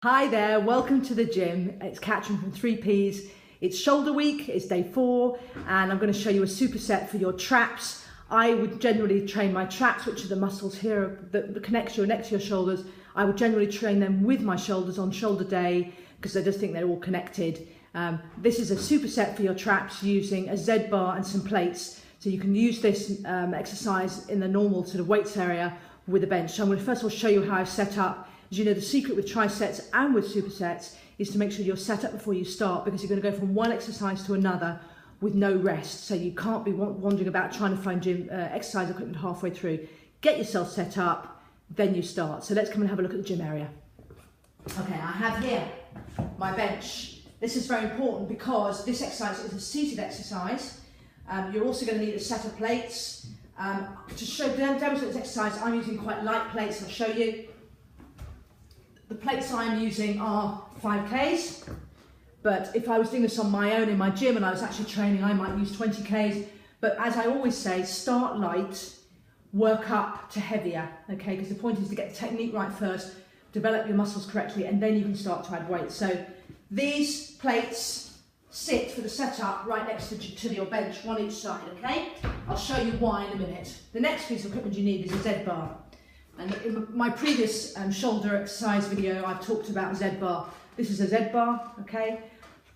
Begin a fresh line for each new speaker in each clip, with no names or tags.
Hi there, welcome to the gym. It's Katrin from 3Ps. It's shoulder week, it's day 4, and I'm going to show you a superset for your traps. I would generally train my traps, which are the muscles here that connect your neck to your shoulders. I would generally train them with my shoulders on shoulder day because I just think they're all connected. This is a superset for your traps using a Z bar and some plates. So you can use this exercise in the normal sort of weights area with a bench. So I'm going to first of all show you how I've set up. As you know, the secret with trisets and with supersets is to make sure you're set up before you start, because you're going to go from one exercise to another with no rest. So you can't be wandering about trying to find gym exercise equipment halfway through. Get yourself set up, then you start. So let's come and have a look at the gym area. Okay, I have here my bench. This is very important because this exercise is a seated exercise. You're also going to need a set of plates. To demonstrate this exercise, I'm using quite light plates. I'll show you. The plates I'm using are 5Ks, but if I was doing this on my own in my gym and I was actually training, I might use 20Ks. But as I always say, start light, work up to heavier, okay? Because the point is to get the technique right first, develop your muscles correctly, and then you can start to add weight. So these plates sit for the setup right next to your bench, one each side, okay? I'll show you why in a minute. The next piece of equipment you need is a Z bar. And in my previous shoulder exercise video, I've talked about Z bar. This is a Z bar, okay?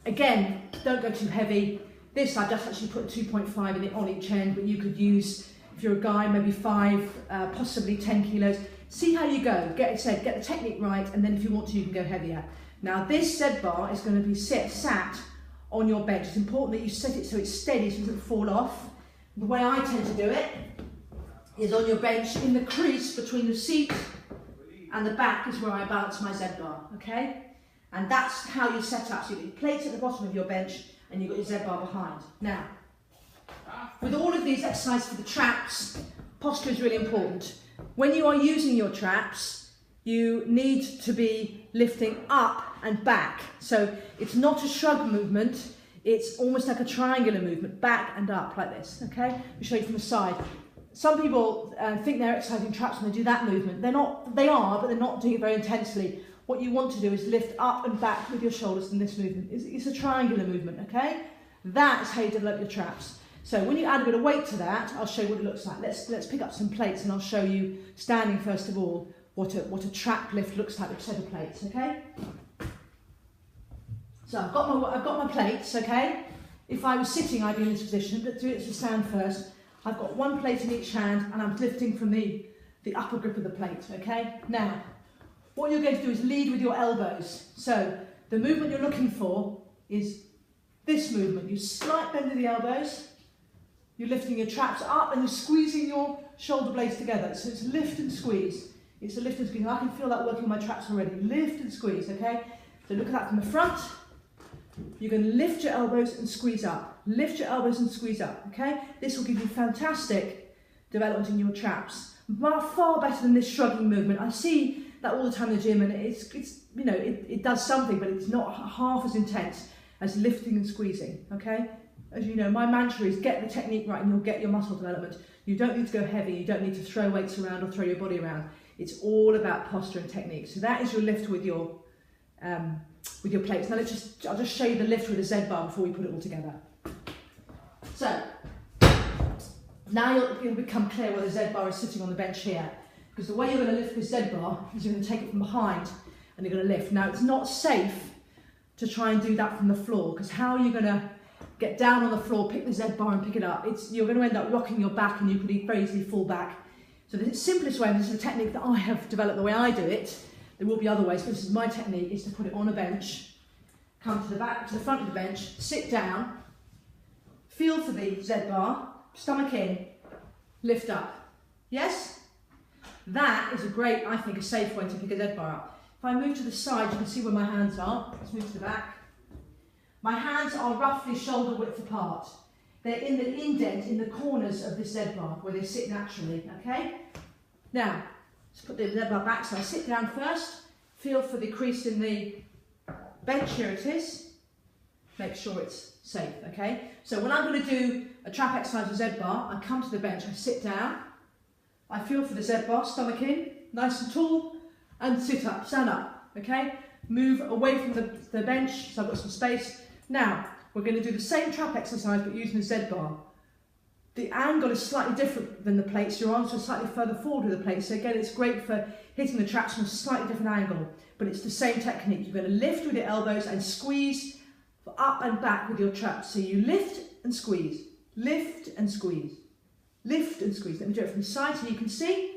Again, don't go too heavy. This, I've just actually put 2.5 in it on each end, but you could use, if you're a guy, maybe 5, possibly 10 kilos. See how you go. Get the technique right, and then if you want to, you can go heavier. Now, this Z bar is going to be sat on your bench. It's important that you set it so it's steady, so it doesn't fall off. The way I tend to do it is on your bench in the crease between the seat and the back is where I balance my Z bar, okay? And that's how you set up. So you've got your plates at the bottom of your bench and you've got your Z bar behind. Now, with all of these exercises for the traps, posture is really important. When you are using your traps, you need to be lifting up and back. So it's not a shrug movement, it's almost like a triangular movement, back and up like this, okay? I'll show you from the side. Some people think they're exercising traps when they do that movement. They are, but they're not doing it very intensely. What you want to do is lift up and back with your shoulders in this movement. It's a triangular movement, okay? That's how you develop your traps. So when you add a bit of weight to that, I'll show you what it looks like. Let's pick up some plates and I'll show you, standing first of all, what a trap lift looks like with a set of plates, okay? So I've got my plates, okay? If I was sitting, I'd be in this position, but do it to stand first. I've got one plate in each hand and I'm lifting from the upper grip of the plate, okay? Now, what you're going to do is lead with your elbows. So the movement you're looking for is this movement. You slight bend of the elbows, you're lifting your traps up and you're squeezing your shoulder blades together. So it's lift and squeeze. It's a lift and squeeze. I can feel that working my traps already. Lift and squeeze, okay? So look at that from the front. You're going to lift your elbows and squeeze up. Lift your elbows and squeeze up, okay? This will give you fantastic development in your traps. Far better than this shrugging movement. I see that all the time in the gym and it's you know, it does something, but it's not half as intense as lifting and squeezing, okay? As you know, my mantra is get the technique right and you'll get your muscle development. You don't need to go heavy, you don't need to throw weights around or throw your body around. It's all about posture and technique. So that is your lift with your plates. Now I'll just show you the lift with a Z bar before we put it all together. So now you'll become clear where the Z bar is sitting on the bench here. Because the way you're going to lift this Z bar is you're going to take it from behind and you're going to lift. Now it's not safe to try and do that from the floor, because how are you going to get down on the floor, pick the Z bar and pick it up? You're going to end up rocking your back and you could very easily fall back. So the simplest way, and this is a technique that I have developed the way I do it, there will be other ways, but this is my technique, is to put it on a bench, come to the front of the bench, sit down, feel for the Z bar, stomach in, lift up. Yes? That is a great, I think, a safe way to pick a Z bar up. If I move to the side, you can see where my hands are. Let's move to the back. My hands are roughly shoulder width apart. They're in the indent, in the corners of this Z bar, where they sit naturally, okay? Now, let's put the Z bar back. So I sit down first, feel for the crease in the bench, here it is. Make sure it's safe, okay? So when I'm going to do a trap exercise with Z bar, I come to the bench, I sit down, I feel for the Z bar, stomach in, nice and tall, and sit up, stand up, okay? Move away from the bench, so I've got some space. Now, we're going to do the same trap exercise, but using the Z bar. The angle is slightly different than the plates. Your arms are slightly further forward with the plates. So again, it's great for hitting the traps from a slightly different angle, but it's the same technique. You're going to lift with your elbows and squeeze up and back with your traps. So you lift and squeeze, lift and squeeze, lift and squeeze. Let me do it from the side so you can see.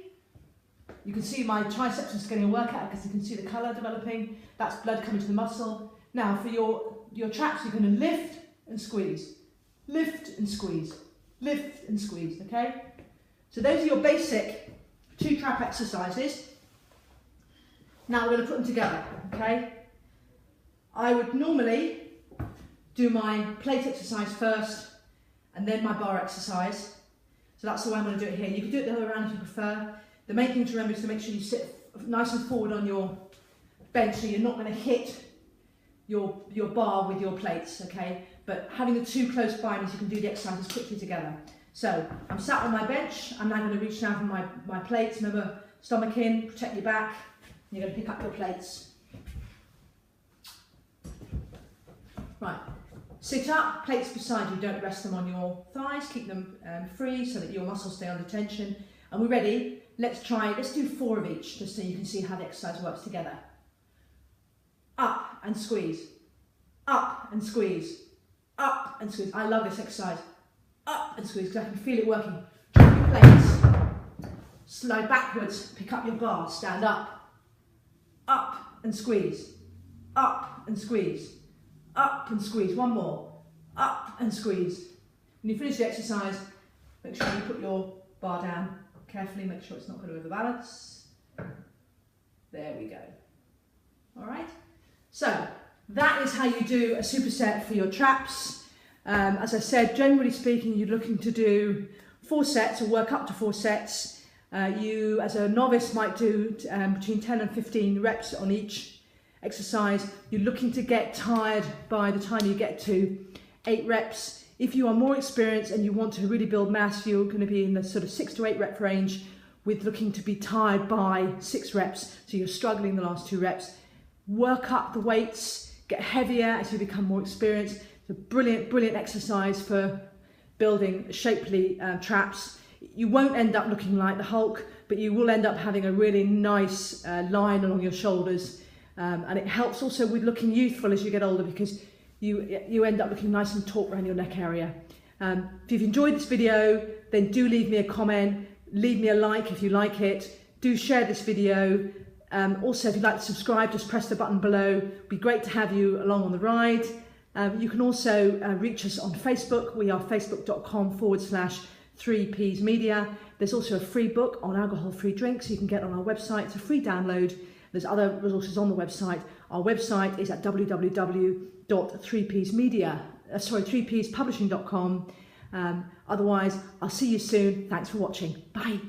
You can see my triceps is getting a workout because you can see the colour developing. That's blood coming to the muscle. Now for your traps, you're going to lift and squeeze, lift and squeeze, lift and squeeze, okay? So those are your basic 2 trap exercises. Now we're going to put them together, okay? I would normally do my plate exercise first and then my bar exercise. So that's the way I'm going to do it here. You can do it the other way around if you prefer. The main thing to remember is to make sure you sit nice and forward on your bench so you're not going to hit your bar with your plates, okay? But having the 2 close by means you can do the exercises quickly together. So I'm sat on my bench. I'm now going to reach down for my plates. Remember, stomach in, protect your back. And you're going to pick up your plates. Right, sit up, plates beside you. Don't rest them on your thighs. Keep them free so that your muscles stay under tension. And we're ready. Let's do 4 of each, just so you can see how the exercise works together. Up and squeeze, up and squeeze, up and squeeze. I love this exercise. Up and squeeze, because I can feel it working. Drop your plates, slide backwards, pick up your bar, stand up and squeeze, up and squeeze, up and squeeze. One more, up and squeeze. When you finish the exercise, make sure you put your bar down. Carefully, make sure it's not going to overbalance. There we go. All right. So that is how you do a superset for your traps. As I said, generally speaking, you're looking to do 4 sets or work up to 4 sets. You, as a novice, might do between 10 and 15 reps on each exercise. You're looking to get tired by the time you get to 8 reps. If you are more experienced and you want to really build mass, you're going to be in the sort of 6 to 8 rep range with looking to be tired by 6 reps. So you're struggling the last 2 reps. Work up the weights, get heavier as you become more experienced. It's a brilliant, brilliant exercise for building shapely traps. You won't end up looking like the Hulk, but you will end up having a really nice line along your shoulders. And it helps also with looking youthful as you get older, because you end up looking nice and taut around your neck area. If you've enjoyed this video, then do leave me a comment, leave me a like if you like it, do share this video. Also, if you'd like to subscribe, just press the button below. It'd be great to have you along on the ride. You can also reach us on Facebook. We are facebook.com/3Ps Media. There's also a free book on alcohol-free drinks you can get on our website. It's a free download. There's other resources on the website. Our website is at www.3pspublishing.com. Otherwise, I'll see you soon. Thanks for watching. Bye.